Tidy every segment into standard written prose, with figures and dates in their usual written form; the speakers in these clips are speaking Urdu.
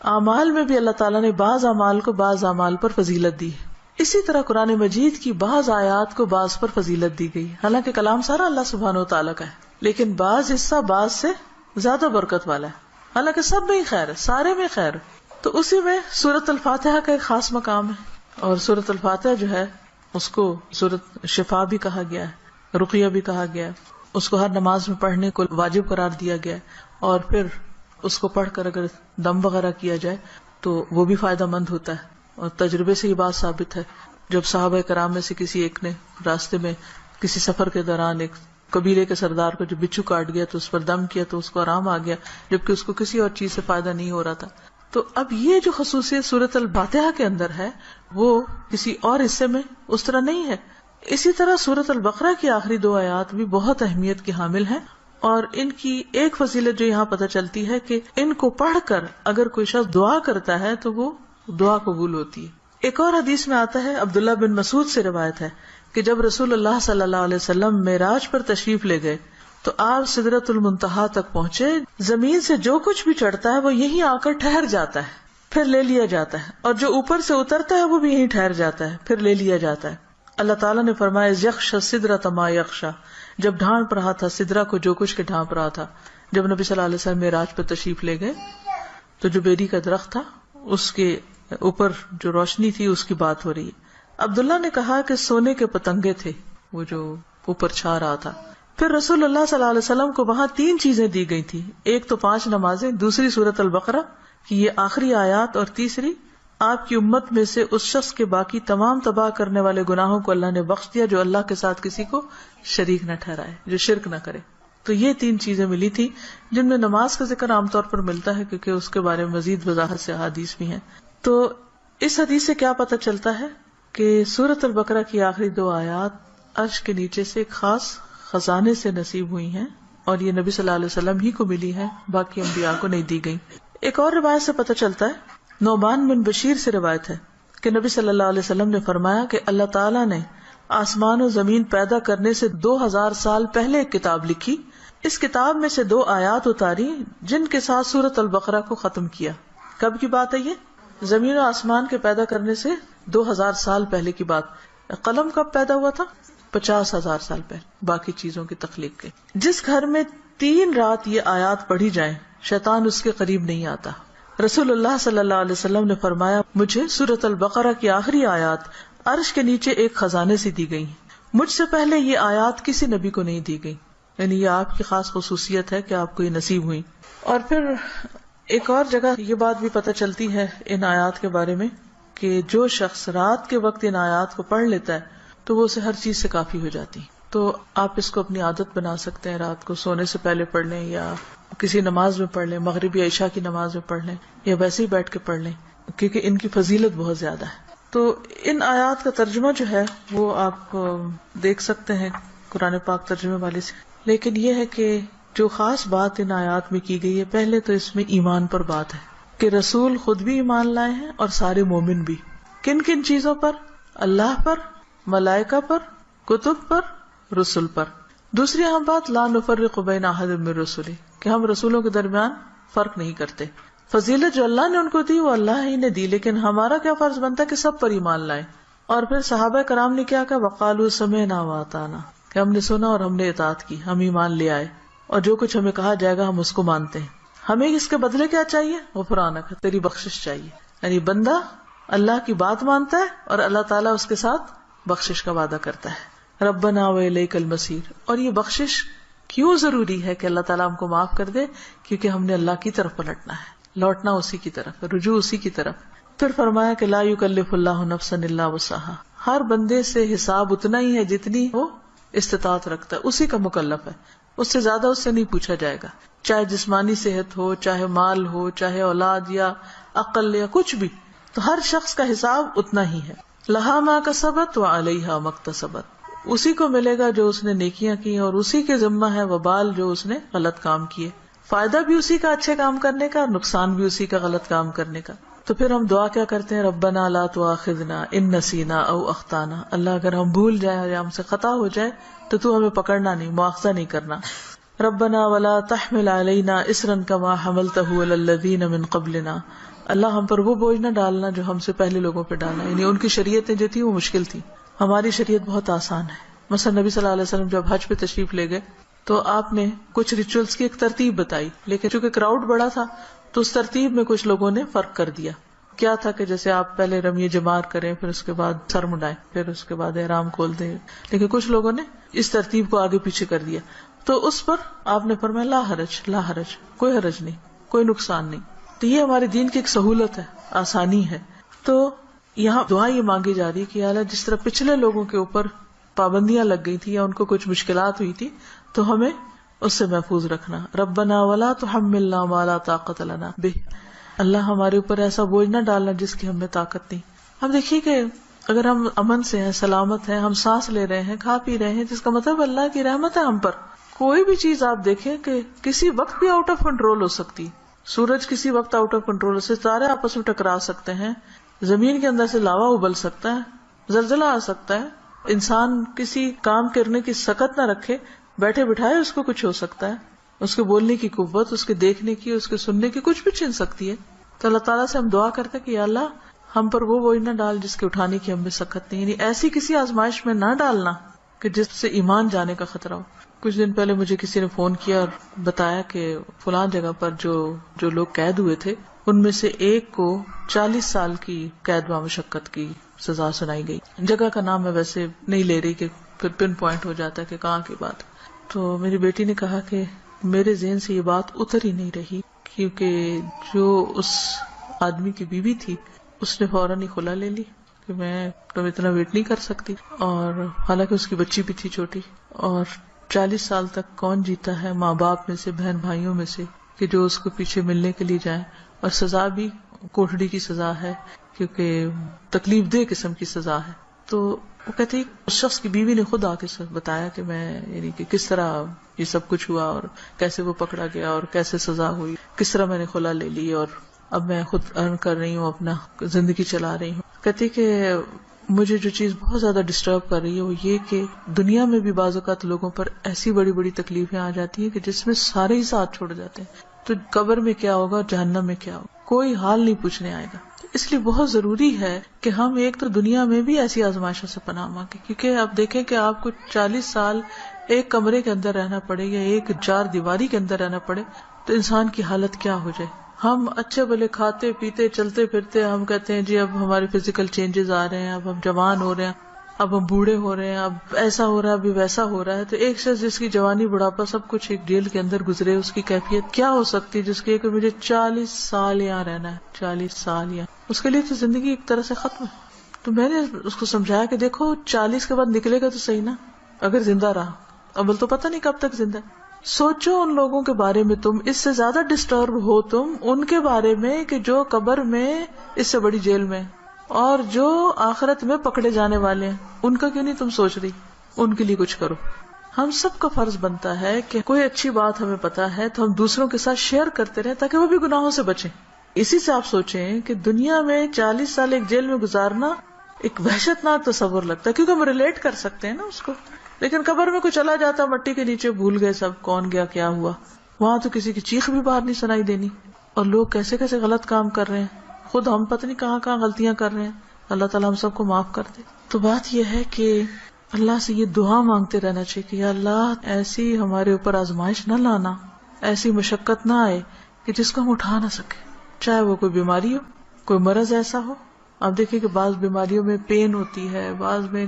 اعمال میں بھی اللہ تعالیٰ نے بعض اعمال کو بعض اعمال پر فضیلت دی ہے. اسی طرح قرآن مجید کی بعض آیات کو بعض پر فضیلت دی گئی. حالانکہ کلام سارا اللہ سبحانہ و تعالیٰ کا ہے، لیکن بعض حصہ بعض سے زیادہ برکت والا ہے. حالانکہ سب میں ہی خیر ہے، سارے میں خیر ہے. تو اسی میں سورۃ الفاتحہ کا ایک خاص مقام ہے، اور سورۃ الفاتحہ جو ہے اس کو سورۃ شفا بھی کہا گیا ہے، رقیہ بھی کہا گیا ہے. اس کو ہر نماز میں پڑھنے کو واجب قرار دیا گیا ہے، اور پھر اس کو پڑھ کر اگر دم وغیرہ کیا جائے تو وہ بھی فائدہ مند ہوتا ہے. اور تجربے سے یہ بات ثابت ہے. جب صحابہ کرام میں سے کسی ایک نے راستے میں کسی سفر کے دوران ایک قبیلے کے سردار کو جو بچھو کاٹ گیا تو اس پر دم کیا تو اس کو آرام آ گیا، جبکہ اس کو کسی اور چیز سے فائدہ نہیں ہو رہا تھا. تو اب یہ جو خصوصیت سورۃ الفاتحہ کے اندر ہے وہ کسی اور حصے میں اس طرح نہیں ہے. اسی طرح سورۃ البقرہ کی آخری 2 آیات بھی بہت اہمیت کی حامل ہیں، اور ان کی ایک فضیلت جو یہاں پتہ چلتی ہے کہ ان کو پڑھ کر اگر کوئی شخص دعا کرتا ہے تو وہ دعا قبول ہوتی ہے. ایک اور حدیث میں آتا ہے، عبداللہ بن مسعود سے روایت ہے کہ جب رسول اللہ صلی اللہ علیہ وسلم معراج پر تشریف لے گئے تو آپ سدرۃ المنتہا تک پہنچے. زمین سے جو کچھ بھی چڑھتا ہے وہ یہیں آ کر ٹھہر جاتا ہے، پھر لے لیا جاتا ہے، اور جو اوپر سے اترتا ہے وہ بھی یہیں ٹھہر جاتا ہے، پھر لے لیا جاتا ہے. اللہ تعالیٰ نے فرمایا یخشى السدرۃ ما یخشى، جب ڈھانپ رہا تھا سدرہ کو جو کچھ کے ڈھانپ رہا تھا. جب نبی صلی اللہ علیہ وسلم معراج پر تشریف لے گئے تو جو بیری کا درخت تھا اس کے اوپر جو روشنی تھی اس کی بات ہو رہی ہے. عبداللہ نے کہا کہ سونے کے پتنگے تھے وہ جو اوپر چھا رہا تھا. پھر رسول اللہ صلی اللہ علیہ وسلم کو وہاں 3 چیزیں دی گئی تھی، ایک تو 5 نمازیں، دوسری سورۃ البقرہ کی یہ آخری آیات، اور تیسری آپ کی امت میں سے اس شخص کے باقی تمام تباہ کرنے والے گناہوں کو اللہ نے بخش دیا جو اللہ کے ساتھ کسی کو شریک نہ ٹھہرائے، جو شرک نہ کرے. تو یہ 3 چیزیں ملی تھی جن میں نماز کا ذکر عام طور پر ملتا ہے کیونکہ اس کے بارے میں مزید وضاحت سے احادیث بھی ہیں. تو اس حدیث سے کیا پتہ چلتا ہے کہ سورۃ البقرہ کی آخری 2 آیات عرش کے نیچے سے ایک خاص خزانے سے نصیب ہوئی ہیں، اور یہ نبی صلی اللہ علیہ وسلم ہی کو ملی ہے، باقی انبیاء کو نہیں دی گئی. ایک اور روایت سے پتہ چلتا ہے، نعمان بن بشیر سے روایت ہے کہ نبی صلی اللہ علیہ وسلم نے فرمایا کہ اللہ تعالیٰ نے آسمان و زمین پیدا کرنے سے 2000 سال پہلے ایک کتاب لکھی. اس کتاب میں سے 2 آیات اتاری جن کے ساتھ سورۃ البقرہ کو ختم کیا. کب کی بات ہے یہ؟ زمین و آسمان کے پیدا کرنے سے 2000 سال پہلے کی بات. قلم کب پیدا ہوا تھا؟ 50,000 سال پہلے، باقی چیزوں کی تخلیق کے. جس گھر میں 3 رات یہ آیات پڑھی جائیں شیطان اس کے قریب نہیں آتا. رسول اللہ صلی اللہ علیہ وسلم نے فرمایا مجھے سورۃ البقرہ کی آخری آیات عرش کے نیچے ایک خزانے سے دی گئی، مجھ سے پہلے یہ آیات کسی نبی کو نہیں دی گئی. یعنی یہ آپ کی خاص خصوصیت ہے کہ آپ کو یہ نصیب ہوئی. اور پھر ایک اور جگہ یہ بات بھی پتہ چلتی ہے ان آیات کے بارے میں کہ جو شخص رات کے وقت ان آیات کو پڑھ لیتا ہے تو وہ اسے ہر چیز سے کافی ہو جاتی. تو آپ اس کو اپنی عادت بنا سکتے ہیں، رات کو سونے سے پہلے پڑھ لیں، یا کسی نماز میں پڑھ لیں، مغرب یا عشاء کی نماز میں پڑھ لیں، یا ویسے ہی بیٹھ کے پڑھ لیں، کیونکہ ان کی فضیلت بہت زیادہ ہے. تو ان آیات کا ترجمہ جو ہے وہ آپ دیکھ سکتے ہیں قرآن پاک ترجمے والے سے. لیکن یہ ہے کہ جو خاص بات ان آیات میں کی گئی ہے، پہلے تو اس میں ایمان پر بات ہے کہ رسول خود بھی ایمان لائے ہیں اور سارے مومن بھی. کن کن چیزوں پر؟ اللہ پر، ملائکہ پر، کتب پر، رسول پر. دوسری اہم بات لا نفرق بین احد من رسلہ، کہ ہم رسولوں کے درمیان فرق نہیں کرتے. فضیلت جو اللہ نے ان کو دی وہ اللہ ہی نے دی، لیکن ہمارا کیا فرض بنتا ہے کہ سب پر ایمان لائیں. اور پھر صحابہ کرام نے کیا کہا؟ وقالوا سمعنا واطعنا، کہ ہم نے سنا اور ہم نے اطاعت کی، ہم ایمان لے آئے، اور جو کچھ ہمیں کہا جائے گا ہم اس کو مانتے ہیں. ہمیں اس کے بدلے کیا چاہیے؟ غفرانک، تیری بخشش چاہیے. یعنی بندہ اللہ کی بات مانتا ہے اور اللہ تعالیٰ اس کے ساتھ بخشش کا وعدہ کرتا ہے. ربنا وإلیک المصیر. اور یہ بخشش کیوں ضروری ہے کہ اللہ تعالیٰ ہم کو معاف کر دے؟ کیونکہ ہم نے اللہ کی طرف پلٹنا ہے، لوٹنا اسی کی طرف، رجوع اسی کی طرف. پھر فرمایا کہ لا یکلف اللہ نفسا الا وسعها، ہر بندے سے حساب اتنا ہی ہے جتنی وہ استطاعت رکھتا ہے، اسی کا مکلف ہے، اس سے زیادہ اس سے نہیں پوچھا جائے گا. چاہے جسمانی صحت ہو، چاہے مال ہو، چاہے اولاد یا عقل یا کچھ بھی، تو ہر شخص کا حساب اتنا ہی ہے. لہا ما کسبت وعلیہا ما اکتسبت، اسی کو ملے گا جو اس نے نیکیاں کی، اور اسی کے ذمہ ہے وبال جو اس نے غلط کام کیے. فائدہ بھی اسی کا اچھے کام کرنے کا، اور نقصان بھی اسی کا غلط کام کرنے کا. تو پھر ہم دعا کیا کرتے ہیں؟ ربنا لا تؤاخذنا ان نسینا او اخطانا، اللہ اگر ہم بھول جائیں یا ہم سے خطا ہو جائے تو تو ہمیں پکڑنا نہیں، مؤاخذہ نہیں کرنا. ربنا ولا تحمل علینا اصرا کما حملته علی الذین من قبلنا، اللہ ہم پر وہ بوجھ نہ ڈالنا جو ہم سے پہلے لوگوں پہ ڈالا، یعنی ان کی شریعتیں جو تھی وہ مشکل تھی، ہماری شریعت بہت آسان ہے. مثلا نبی صلی اللہ علیہ وسلم جب حج پہ تشریف لے گئے تو آپ نے کچھ ریچولز کی ایک ترتیب بتائی، لیکن چونکہ کراؤڈ بڑا تھا تو اس ترتیب میں کچھ لوگوں نے فرق کر دیا. کیا تھا کہ جیسے آپ پہلے رمی جمار کریں، پھر اس کے بعد سر مڈائیں، پھر اس کے بعد احرام کھول دیں، لیکن کچھ لوگوں نے اس ترتیب کو آگے پیچھے کر دیا. تو اس پر آپ نے فرمایا لا حرج، لا حرج، کوئی حرج نہیں، کوئی نقصان نہیں. تو یہ ہمارے دین کی ایک سہولت ہے، آسانی ہے. تو یہاں دعا یہ مانگی جا رہی ہے کہ اللہ جس طرح پچھلے لوگوں کے اوپر پابندیاں لگ گئی تھی یا ان کو کچھ مشکلات ہوئی تھی تو ہمیں اس سے محفوظ رکھنا. ربنا ولا تحملنا ما لا طاقت لنا بہ، اللہ ہمارے اوپر ایسا بوجھ نہ ڈالنا جس کی ہمیں طاقت نہیں. ہم دیکھیے کہ اگر ہم امن سے ہیں، سلامت ہیں، ہم سانس لے رہے ہیں، کھا پی رہے ہیں، جس کا مطلب اللہ کی رحمت ہے ہم پر. کوئی بھی چیز آپ دیکھیں کہ کسی وقت بھی آؤٹ آف کنٹرول ہو سکتی. سورج کسی وقت آؤٹ آف کنٹرول ہو سکتا ہے، ستارے آپس میں ٹکرا سکتے ہیں، زمین کے اندر سے لاوا ابل سکتا ہے، زلزلہ آ سکتا ہے. انسان کسی کام کرنے کی سکت نہ رکھے، بیٹھے بٹھائے اس کو کچھ ہو سکتا ہے. اس کے بولنے کی قوت، اس کے دیکھنے کی، اس کے سننے کی کچھ بھی چھن سکتی ہے. تو اللہ تعالیٰ سے ہم دعا کرتے کہ یا اللہ ہم پر وہ بوجھ نہ ڈال جس کے اٹھانے کی ہمیں سکت نہیں، یعنی ایسی کسی آزمائش میں نہ ڈالنا کہ جس سے ایمان جانے کا خطرہ ہو. کچھ دن پہلے مجھے کسی نے فون کیا اور بتایا کہ فلاں جگہ پر جو لوگ قید ہوئے تھے ان میں سے ایک کو 40 سال کی قید و مشقت کی سزا سنائی گئی. جگہ کا نام میں ویسے نہیں لے رہی کہ پھر پن پوائنٹ ہو جاتا ہے کہ کہاں کی بات. تو میری بیٹی نے کہا کہ میرے ذہن سے یہ بات اتر ہی نہیں رہی، کیونکہ جو اس آدمی کی بیوی تھی اس نے فوراً ہی کھلا لے لی کہ میں تو اتنا ویٹ نہیں کر سکتی، اور حالانکہ اس کی بچی بھی تھی چھوٹی. اور 40 سال تک کون جیتا ہے ماں باپ میں سے، بہن بھائیوں میں سے، کہ جو اس کو پیچھے ملنے کے لیے جائیں. اور سزا بھی کوٹڑی کی سزا ہے، کیونکہ تکلیف دہ قسم کی سزا ہے. تو وہ کہتے اس شخص کی بیوی نے خود آ کے بتایا کہ میں یعنی کہ کس طرح یہ سب کچھ ہوا اور کیسے وہ پکڑا گیا اور کیسے سزا ہوئی، کس طرح میں نے خلا لے لی اور اب میں خود ارن کر رہی ہوں، اپنا زندگی چلا رہی ہوں. کہتی کہ مجھے جو چیز بہت زیادہ ڈسٹرب کر رہی ہے وہ یہ کہ دنیا میں بھی بعض اوقات لوگوں پر ایسی بڑی بڑی تکلیفیں آ جاتی ہیں کہ جس میں سارے ہی ساتھ چھوڑ جاتے ہیں. تو قبر میں کیا ہوگا، جہنم میں کیا ہوگا، کوئی حال نہیں پوچھنے آئے گا. اس لیے بہت ضروری ہے کہ ہم ایک تو دنیا میں بھی ایسی آزمائشوں سے پناہ مانگیں، کیونکہ آپ دیکھیں کہ آپ کو 40 سال ایک کمرے کے اندر رہنا پڑے یا ایک 4 دیواری کے اندر رہنا پڑے تو انسان کی حالت کیا ہو جائے. ہم اچھے بھلے کھاتے پیتے چلتے پھرتے، ہم کہتے ہیں جی اب ہمارے فزیکل چینجز آ رہے ہیں، اب ہم جوان ہو رہے ہیں، اب ہم بوڑھے ہو رہے ہیں، اب ایسا ہو رہا ہے، ابھی ویسا ہو رہا ہے. تو ایک شخص جس کی جوانی بڑھاپا سب کچھ ایک جیل کے اندر گزرے، اس کی کیفیت کیا ہو سکتی ہے جس کی کہ مجھے 40 سال یہاں رہنا ہے، 40 سال یہاں. اس کے لیے تو زندگی ایک طرح سے ختم ہے. تو میں نے اس کو سمجھایا کہ دیکھو 40 کے بعد نکلے گا تو صحیح نا، اگر زندہ رہا. اول تو پتہ نہیں کب تک زندہ. سوچو ان لوگوں کے بارے میں، تم اس سے زیادہ ڈسٹرب ہو تم ان کے بارے میں کہ جو قبر میں اس سے بڑی جیل میں، اور جو آخرت میں پکڑے جانے والے ہیں. ان کا کیوں نہیں تم سوچ رہی؟ ان کے لیے کچھ کرو. ہم سب کا فرض بنتا ہے کہ کوئی اچھی بات ہمیں پتا ہے تو ہم دوسروں کے ساتھ شیئر کرتے رہیں تاکہ وہ بھی گناہوں سے بچیں. اسی سے آپ سوچیں کہ دنیا میں 40 سال ایک جیل میں گزارنا ایک وحشت ناک تصور لگتا ہے، کیونکہ ہم ریلیٹ کر سکتے ہیں نا اس کو. لیکن قبر میں کوئی چلا جاتا مٹی کے نیچے، بھول گئے سب کون گیا کیا ہوا. وہاں تو کسی کی چیخ بھی باہر نہیں سنائی دینی، اور لوگ کیسے کیسے غلط کام کر رہے ہیں، خود ہم پتہ نہیں کہاں کہاں غلطیاں کر رہے ہیں. اللہ تعالیٰ ہم سب کو معاف کر دے. تو بات یہ ہے کہ اللہ سے یہ دعا مانگتے رہنا چاہیے کہ یا اللہ ایسی ہمارے اوپر آزمائش نہ لانا، ایسی مشقت نہ آئے کہ جس کو ہم اٹھا نہ سکے، چاہے وہ کوئی بیماری ہو، کوئی مرض ایسا ہو. آپ دیکھیں کہ بعض بیماریوں میں پین ہوتی ہے، بعض میں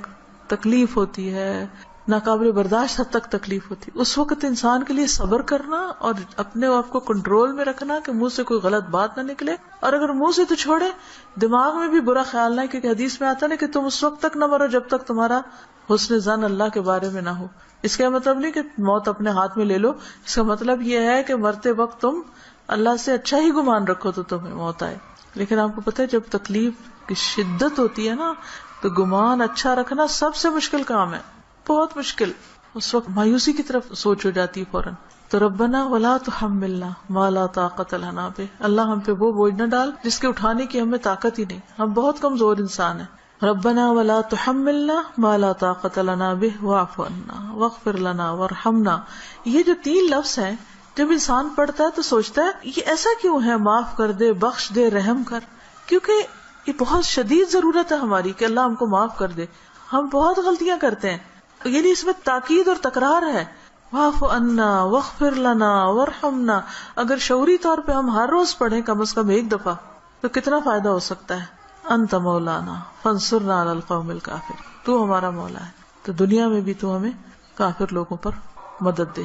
تکلیف ہوتی ہے، ناقابل برداشت حد تک تکلیف ہوتی. اس وقت انسان کے لیے صبر کرنا اور اپنے آپ کو کنٹرول میں رکھنا کہ منہ سے کوئی غلط بات نہ نکلے، اور اگر منہ سے تو چھوڑے دماغ میں بھی برا خیال نہ، کیونکہ حدیث میں آتا نا کہ تم اس وقت تک نہ مرو جب تک تمہارا حسن ظن اللہ کے بارے میں نہ ہو. اس کا مطلب نہیں کہ موت اپنے ہاتھ میں لے لو، اس کا مطلب یہ ہے کہ مرتے وقت تم اللہ سے اچھا ہی گمان رکھو تو تمہیں موت آئے. لیکن آپ کو پتہ ہے جب تکلیف کی شدت ہوتی ہے نا تو گمان اچھا رکھنا سب سے مشکل کام ہے، بہت مشکل. اس وقت مایوسی کی طرف سوچ ہو جاتی ہے فوراً. تو ربنا ولا تحملنا ما لا طاقت لنا بہ، اللہ ہم پہ وہ بوجھ نہ ڈال جس کے اٹھانے کی ہمیں طاقت ہی نہیں. ہم بہت کمزور انسان ہیں، ربنا ولا تحملنا ما لا طاقت لنا به واعف عنا واغفر لنا وارحمنا. یہ جو 3 لفظ ہیں جب انسان پڑھتا ہے تو سوچتا ہے یہ ایسا کیوں ہے، معاف کر دے، بخش دے، رحم کر، کیونکہ یہ بہت شدید ضرورت ہے ہماری کہ اللہ ہم کو معاف کر دے. ہم بہت غلطیاں کرتے ہیں، یعنی اس میں تاکید اور تکرار ہے. واعف عنا واغفر لنا وارحمنا. اگر شعوری طور پہ ہم ہر روز پڑھیں کم از کم ایک دفعہ تو کتنا فائدہ ہو سکتا ہے. انت مولانا فانصرنا علی القوم الکافرین. تو ہمارا مولا ہے تو دنیا میں بھی تو ہمیں کافر لوگوں پر مدد دے.